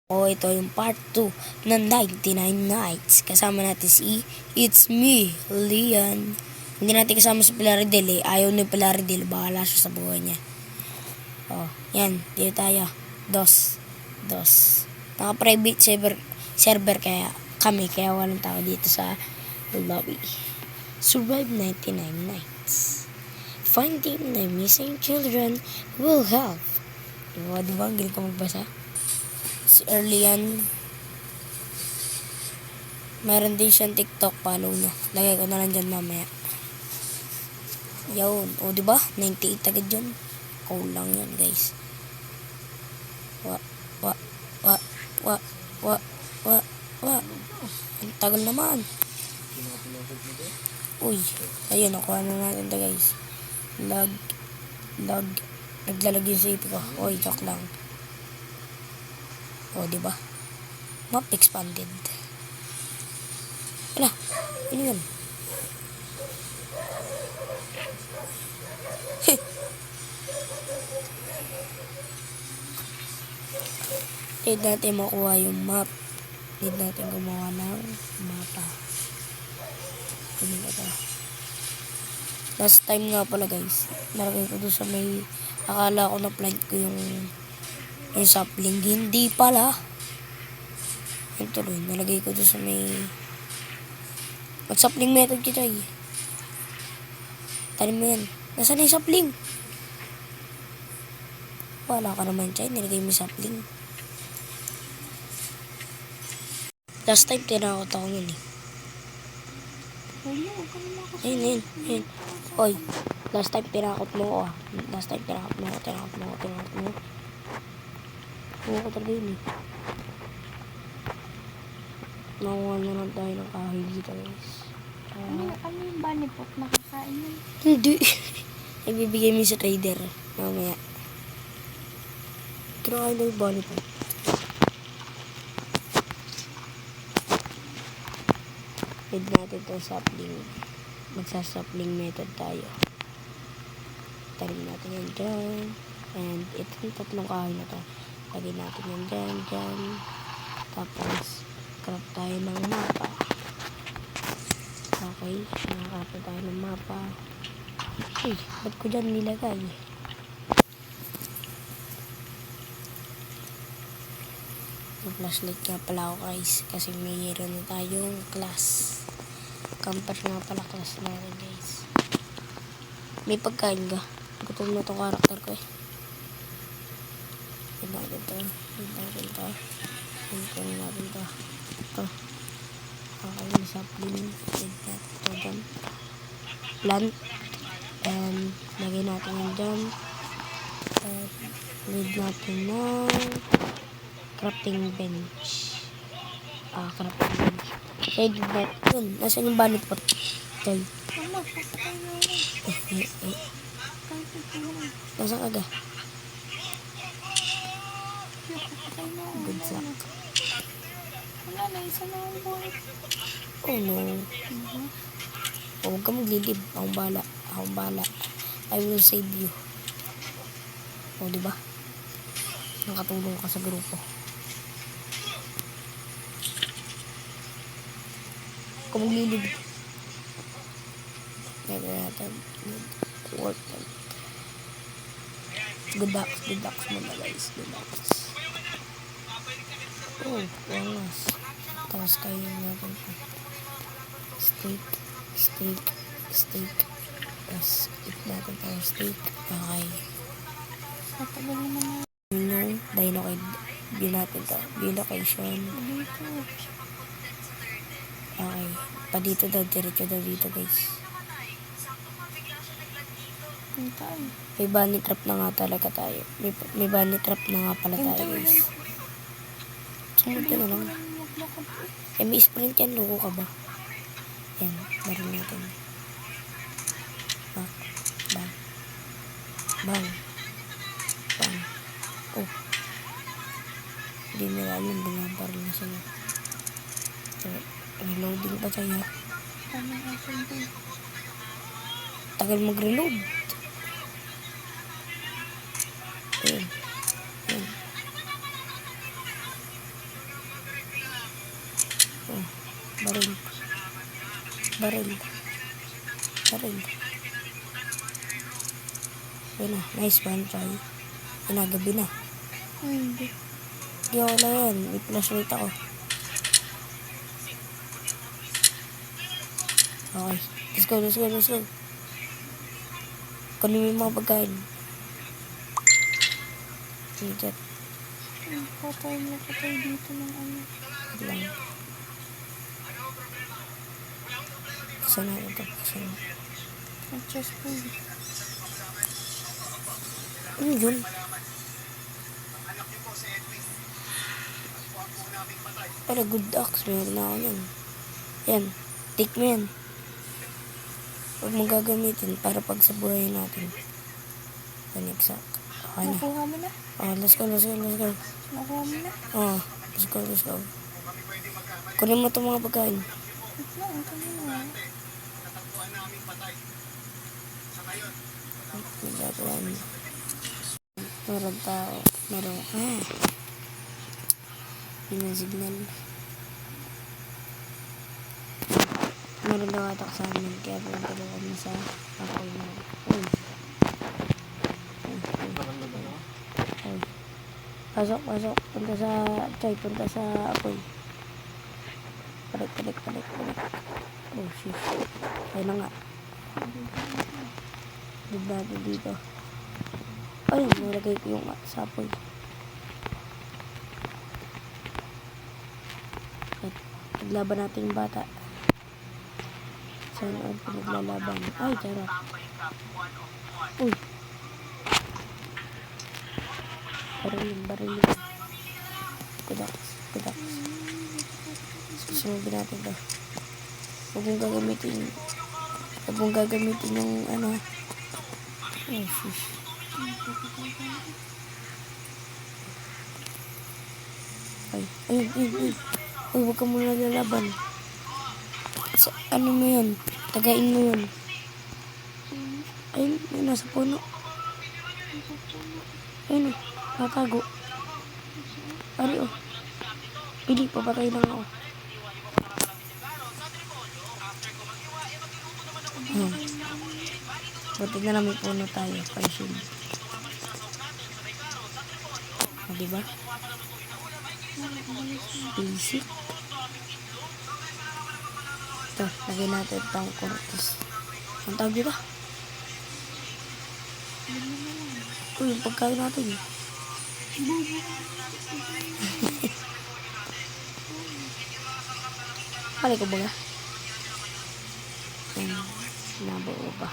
O ito yung part 2 ng 99 Nights. Kasama natin si It's Me, Leon. Hindi natin kasama si Pilaridel eh. Ayaw ni Pilaridel. Bahala siya sa buhay niya. O, yan. Dito tayo. Dos. Naka-private server kaya kami. Kaya walang tao dito sa lobby. Survive 99 Nights. Finding the missing children will help. Diba? Ang galing ko magbasa. Si Erlian, meron din siyang TikTok, follow nyo. Lagay ko na lang dyan mamaya. Yun, o diba? 98 agad yun. Kulang yan guys. Ang tagal naman. Uy, ayun, nakuha na natin ito guys. Lag. Naglalag yung save ko. Uy, joke lang. O, diba? Map expanded. Wala. Ano yun? Need natin makuha yung map. Need natin gumawa ng mapa. Ano ba ito? Last time nga pala guys. Nalagay ko doon sa may... Akala ko na plant ko yung sapling. Hindi pala. Yung tuloy. Nalagay ko doon sa may... Mag-sapling method kita eh. Tanim mo yan. Nasaan yung sapling? Wala ka naman dyan. Nilagay mo yung sapling. Last time tinakot ako yun eh. Ayun. Oy. Last time tinakot mo ako ah. Last time tinakot mo ako. Huwag ko talaga yun eh. Nakuha na lang tayo ng kahoy dito guys. Ano yung bunny pot? Nakakain yun? Hindi. Ibibigay mo sa trader. Mamaya. Kinakain na yung bunny pot. Need natin itong sapling. Magsasapling method tayo. Talim natin yan dyan. And itong tatlong kahoy na to. Lagay natin yan dyan. Tapos, craft tayo ng mapa. Okay, nakakarapt tayo ng mapa. Uy, ba't ko dyan nilagay? Flashlight nga pala ako guys. Kasi mayroon na tayong class. Camper nga pala class natin guys. May pagkain ka. Gutom na itong karakter ko eh. Hindi natin to. Ito. Okay, may sapling. Need natin ito dyan. Plant. And lagay natin yan dyan. And need natin ng crafting bench. Crafting bench. Okay, net. Yun. Nasaan yung bunny pot? Okay. Nasaan ka ga? Good luck. Wala na, isa na ang buhay. Oh no. Huwag ka maglilib. Akong bala. I will save you. O, diba? Nakatulong ka sa grupo. Huwag ka maglilib. Natin. Work. Good luck muna guys. Good luck. Oh, wangas. Tapos kayo natin pa. Steak. Tapos eat natin tayo steak. Okay. Matagal naman na. Dino kay di natin to. Relocation. Okay. Pa dito daw. Diretso daw dito guys. May bunny trap na nga talaga tayo. May bunny trap na nga pala tayo guys. Sumunod ka na lang. May sprint yan. Loko ka ba? Yan. Baril natin. Bang. Oh. Hindi nila alam. Binabaril na sila. Reloading pa tayo. Tagal mag-reload. Ayun. Baril. Baril. Baril. Ayun na. Nice one, try. Gabi na. Hindi. Hindi ako lang yan. May flashlight ako. Okay. Let's go, let's go, let's go. Kunin mo yung mga pagkain. Jet. Patay na patay dito ng ano. Wait lang. Buksan natin ito. Buksan natin. Ang chest po. Ano yun? Para good axe. Meron na ako yan. Yan. Take mo yan. Huwag mong gagamitin para pag sa buhay natin. Yan, exact. Okay na. Nakuha mo na? Oh, let's go, let's go, let's go. Nakuha mo na? Oh, let's go, let's go. Kunin mo itong mga pagkain. Wait lang, ito na. Yan. Meron tao. Meron. Yun ang signal. Meron daw atak sa amin. Kaya pinagtalo kami sa apoy na. Uy. Uy. Pasok, pasok. Punta sa Choy. Punta sa apoy. Balik, balik, balik, balik. Oh, shit. Ayun na nga. Dito dito. Ayun, nalagay ko yung sapoy. At paglaban natin yung bata. Saan ang pinaglalaban? Ay, charot. Uy. Barilin, barilin. Kudaks, kudaks. Susunogin natin to. Huwag mong gagamitin yung ano. Oh, shush. Ay, ayun, ayun, ayun. Uy, huwag ka muna lalaban. Sa, ano mo yun? Tagain mo yun. Ayun, ayun, nasa puno. Ayun, natago. Ari, oh. Pili, papatay lang ako. Buti na lang may puno tayo. Pansin. O, diba? Basic. Ito, lagyan natin itong cortis. Ang tawag dito? Uy, yung pagkain natin. Pali ko ba? Nabuo ba?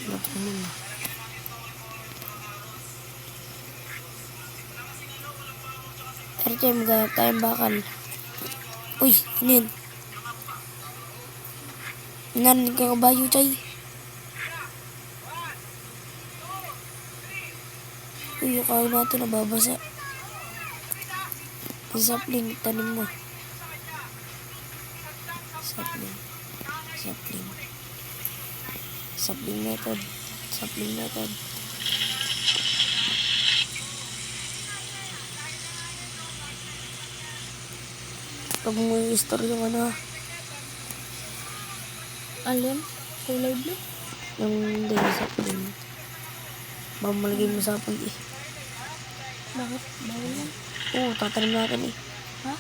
Luto mo na. Pero tayo maghanap tayong bakal. Uy, ano yun? Narinig ka kabayo, Chay. Uy, yung kain natin nababasa. Sapling, tanim mo. Sapling. Sapling. Sapling method. Sapling method. Pag mo i-store yung ano, Alin? Kulay blue? yung hindi sapling. Baka malagay mo sa apoy eh. Bakit? Bawal yan? Oo, tatanim natin eh. Ha?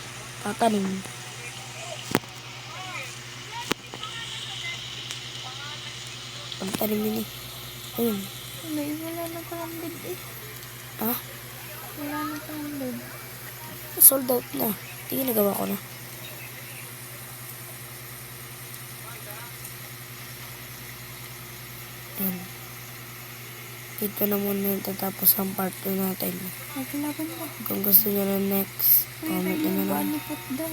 Tatanim. Pagtanim yun eh. Ayun. Hindi, wala na palang bed eh. Ha? Wala na palang bed. Sold out na. Tingin nagawa ko na. Ayan. Dito na muna tatapos ang part 2 natin. Naglaban mo. Kung gusto nyo na next, comment nyo na lang. Bunny pot daw.